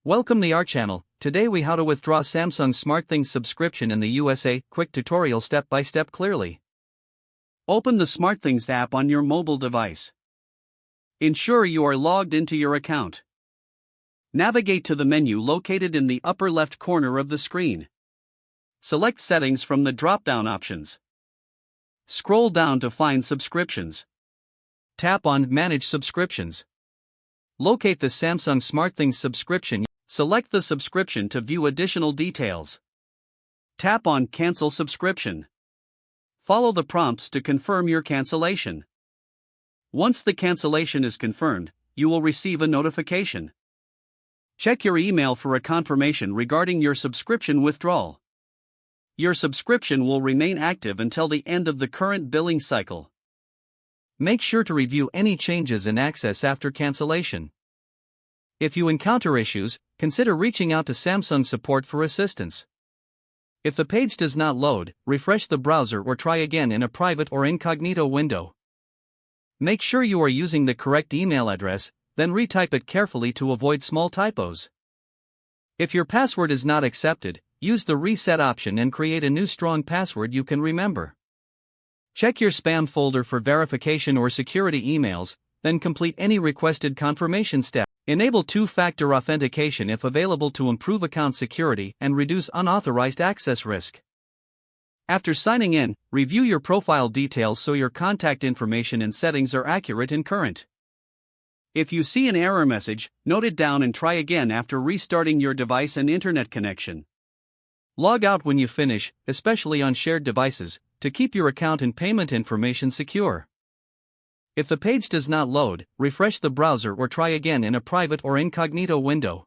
Welcome to our channel. Today we how to withdraw Samsung SmartThings subscription in the USA. Quick tutorial step by step clearly. Open the SmartThings app on your mobile device. Ensure you are logged into your account. Navigate to the menu located in the upper left corner of the screen. Select Settings from the drop-down options. Scroll down to find Subscriptions. Tap on Manage Subscriptions. Locate the Samsung SmartThings subscription. Select the subscription to view additional details. Tap on Cancel Subscription. Follow the prompts to confirm your cancellation. Once the cancellation is confirmed, you will receive a notification. Check your email for a confirmation regarding your subscription withdrawal. Your subscription will remain active until the end of the current billing cycle. Make sure to review any changes in access after cancellation. If you encounter issues, consider reaching out to Samsung support for assistance. If the page does not load, refresh the browser or try again in a private or incognito window. Make sure you are using the correct email address, then retype it carefully to avoid small typos. If your password is not accepted, use the reset option and create a new strong password you can remember. Check your spam folder for verification or security emails, then complete any requested confirmation step. Enable two-factor authentication if available to improve account security and reduce unauthorized access risk. After signing in, review your profile details so your contact information and settings are accurate and current. If you see an error message, note it down and try again after restarting your device and internet connection. Log out when you finish, especially on shared devices, to keep your account and payment information secure. If the page does not load, refresh the browser or try again in a private or incognito window.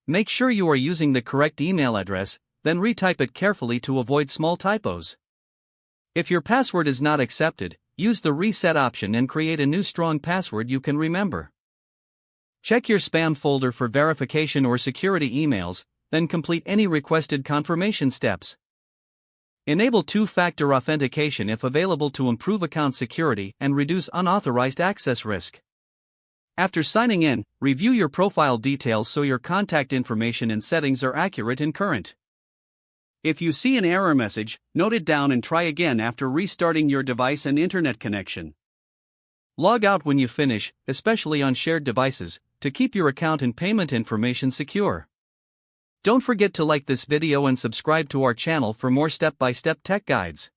Make sure you are using the correct email address, then retype it carefully to avoid small typos. If your password is not accepted, use the reset option and create a new strong password you can remember. Check your spam folder for verification or security emails, then complete any requested confirmation steps. Enable two-factor authentication if available to improve account security and reduce unauthorized access risk. After signing in, review your profile details so your contact information and settings are accurate and current. If you see an error message, note it down and try again after restarting your device and internet connection. Log out when you finish, especially on shared devices, to keep your account and payment information secure. Don't forget to like this video and subscribe to our channel for more step-by-step tech guides.